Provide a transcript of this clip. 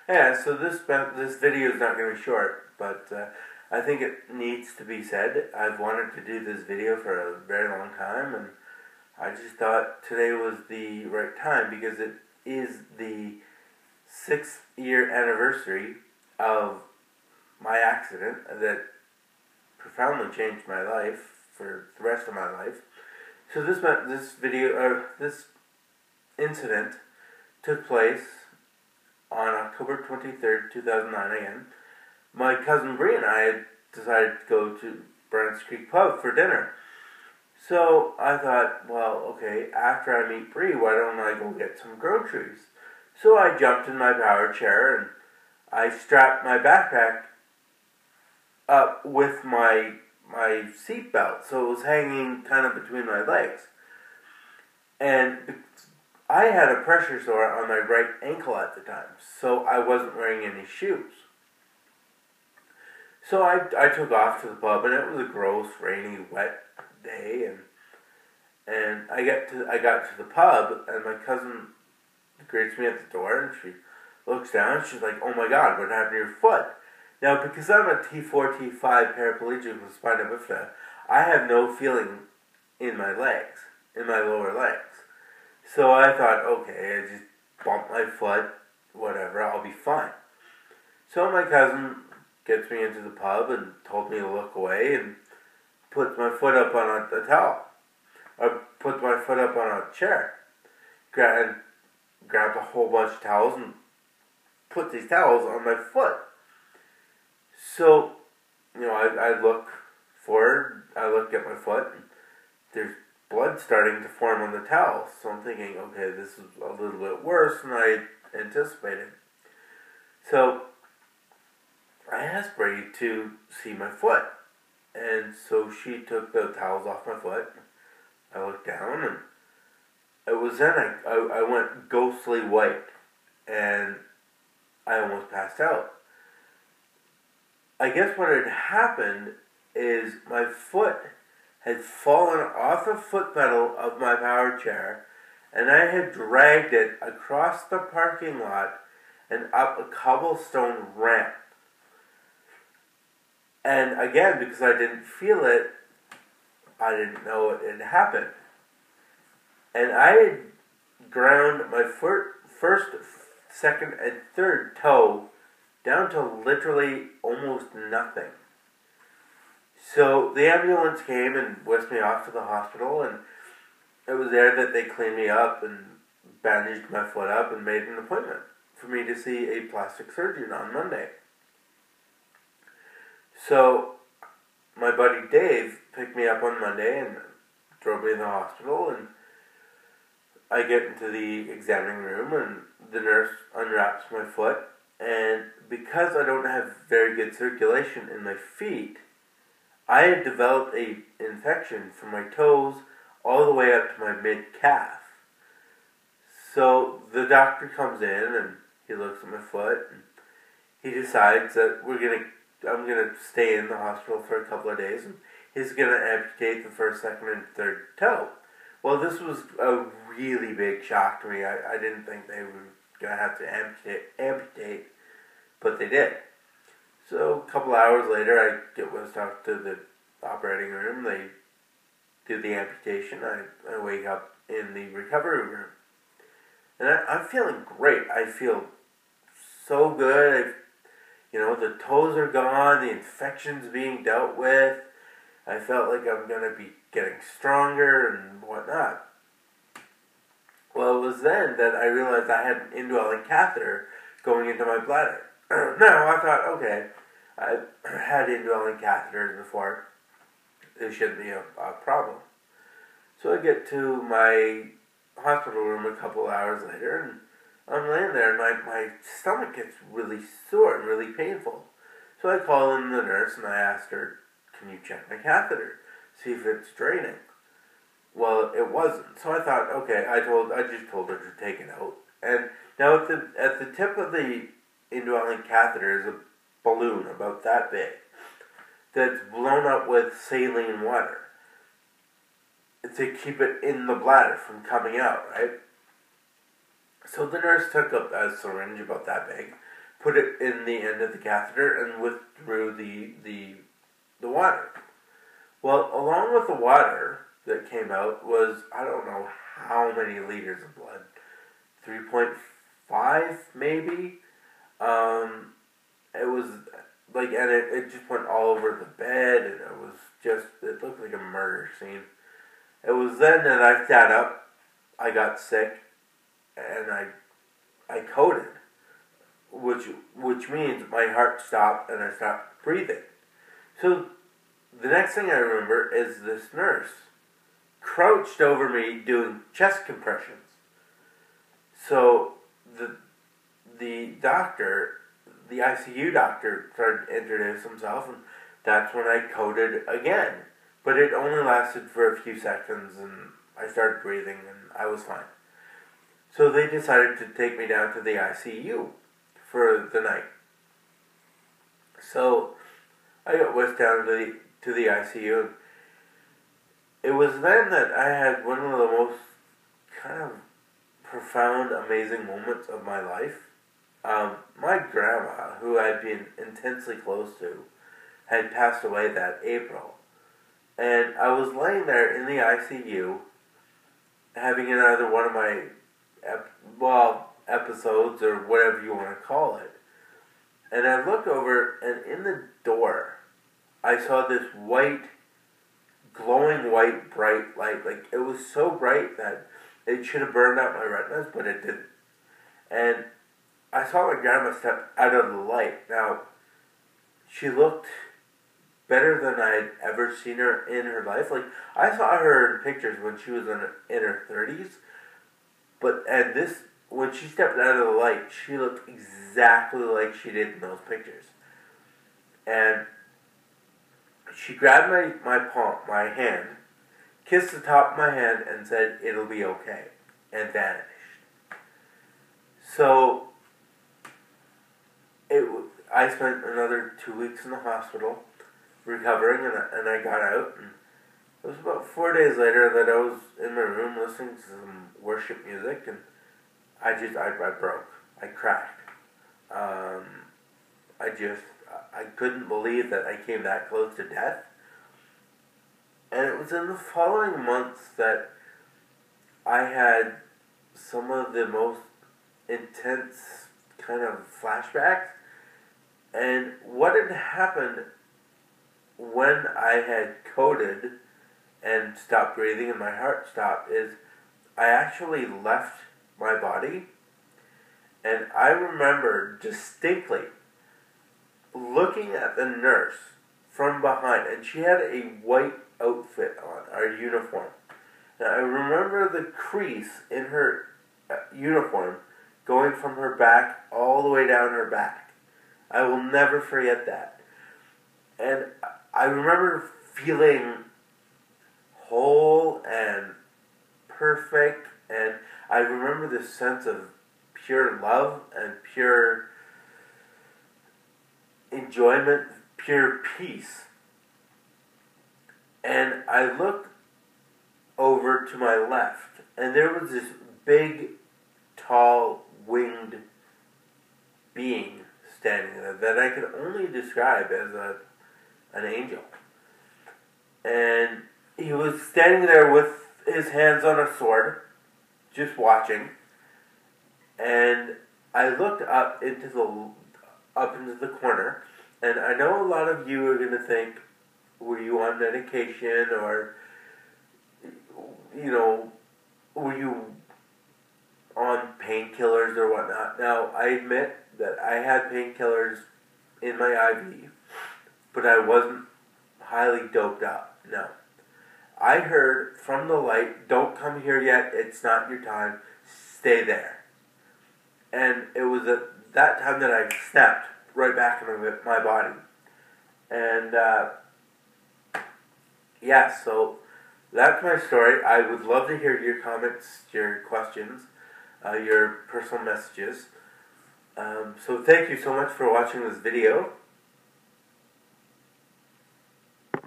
Yeah, so this video is not going to be short, but I think it needs to be said. I've wanted to do this video for a very long time, and I just thought today was the right time because it is the 6th-year anniversary of my accident that profoundly changed my life for the rest of my life. So this incident took place on October 23rd, 2009 again. My cousin Bree and I had decided to go to Browns Creek Pub for dinner. So I thought, well, okay, after I meet Bree, why don't I go get some groceries? So I jumped in my power chair and I strapped my backpack up with my seat belt, so it was hanging kind of between my legs. And I had a pressure sore on my right ankle at the time, so I wasn't wearing any shoes. So I took off to the pub, and it was a gross, rainy, wet day, and I got to the pub, and my cousin greets me at the door, and she looks down, and she's like, "Oh my God, what happened to your foot?" Now, because I'm a T4, T5 paraplegic with spina bifida, I have no feeling in my legs, in my lower legs. So I thought, okay, I just bumped my foot, whatever, I'll be fine. So my cousin gets me into the pub and told me to look away and puts my foot up on a towel. I put my foot up on a chair. Grabbed a whole bunch of towels and put these towels on my foot. So, I look forward, I look at my foot, and there's blood starting to form on the towel. So I'm thinking, okay, this is a little bit worse than I anticipated. So I asked Bree to see my foot. And so she took the towels off my foot. I looked down, and it was then I went ghostly white, and I almost passed out. I guess what had happened is my foot had fallen off the foot pedal of my power chair, and I had dragged it across the parking lot and up a cobblestone ramp. And again, because I didn't feel it, I didn't know it had happened. And I had ground my first, second, and third toe down to literally almost nothing. So the ambulance came and whisked me off to the hospital, and it was there that they cleaned me up and bandaged my foot up and made an appointment for me to see a plastic surgeon on Monday. So my buddy Dave picked me up on Monday and drove me to the hospital, and I get into the examining room and the nurse unwraps my foot, and because I don't have very good circulation in my feet, I had developed an infection from my toes all the way up to my mid-calf. So the doctor comes in and he looks at my foot and he decides that I'm gonna stay in the hospital for a couple of days, and he's gonna amputate the first, second, and third toe. Well, this was a really big shock to me. I didn't think they were gonna have to amputate, but they did. So a couple hours later, I get whisked off to the operating room. They do the amputation. I wake up in the recovery room, and I'm feeling great. I feel so good. The toes are gone. The infection's being dealt with. I felt like I'm going to be getting stronger and whatnot. Well, it was then that I realized I had an indwelling catheter going into my bladder. Now, I thought, okay, I've had indwelling catheters before. It shouldn't be a problem. So I get to my hospital room a couple hours later, and I'm laying there, and my stomach gets really sore and really painful. So I call in the nurse, and I ask her, "Can you check my catheter, see if it's draining?" Well, it wasn't. So I thought, okay, I just told her to take it out. And now at the tip of the indwelling catheter is a balloon about that big that's blown up with saline water to keep it in the bladder from coming out, right? So the nurse took up a syringe about that big, put it in the end of the catheter and withdrew the water. Well, along with the water that came out was, I don't know how many liters of blood. 3.5 maybe? It was like, and it just went all over the bed, and it looked like a murder scene. It was then that I sat up, I got sick, and I coded, which means my heart stopped and I stopped breathing. So the next thing I remember is this nurse crouched over me doing chest compressions. So the doctor, the ICU doctor, started to introduce himself, and that's when I coded again. But it only lasted for a few seconds, and I started breathing, and I was fine. So they decided to take me down to the ICU for the night. So I got whisked down to the ICU, and it was then that I had one of the most kind of profound, amazing moments of my life. My grandma, who I'd been intensely close to, had passed away that April. And I was laying there in the ICU, having another one of my episodes, or whatever you want to call it. And I looked over, and in the door, I saw this glowing white, bright light. Like, it was so bright that it should have burned out my retinas, but it didn't. And I saw my grandma step out of the light. Now, she looked better than I'd ever seen her in her life. Like, I saw her in pictures when she was in her 30s, when she stepped out of the light, she looked exactly like she did in those pictures. And she grabbed my hand, kissed the top of my hand, and said, "It'll be okay," and vanished. So I spent another 2 weeks in the hospital recovering, and I got out, and it was about 4 days later that I was in my room listening to some worship music, and I broke. I cracked. I couldn't believe that I came that close to death. And it was in the following months that I had some of the most intense kind of flashbacks. And what had happened when I had coded and stopped breathing and my heart stopped is I actually left my body, and I remember distinctly looking at the nurse from behind, and she had a white outfit on, our uniform. Now, I remember the crease in her uniform going from her back all the way down her back. I will never forget that. And I remember feeling whole and perfect, and I remember this sense of pure love and pure enjoyment, pure peace. And I looked over to my left, and there was this big, tall, winged being standing there that I could only describe as an angel. And he was standing there with his hands on a sword, just watching. And I looked up into the corner, and I know a lot of you are going to think, were you on medication, or, were you on painkillers or whatnot? Now, I admit that I had painkillers in my IV, but I wasn't highly doped up, no. I heard from the light, "Don't come here yet, it's not your time, stay there." And it was at that time that I snapped right back into my body. And, so that's my story. I would love to hear your comments, your questions, your personal messages. So thank you so much for watching this video.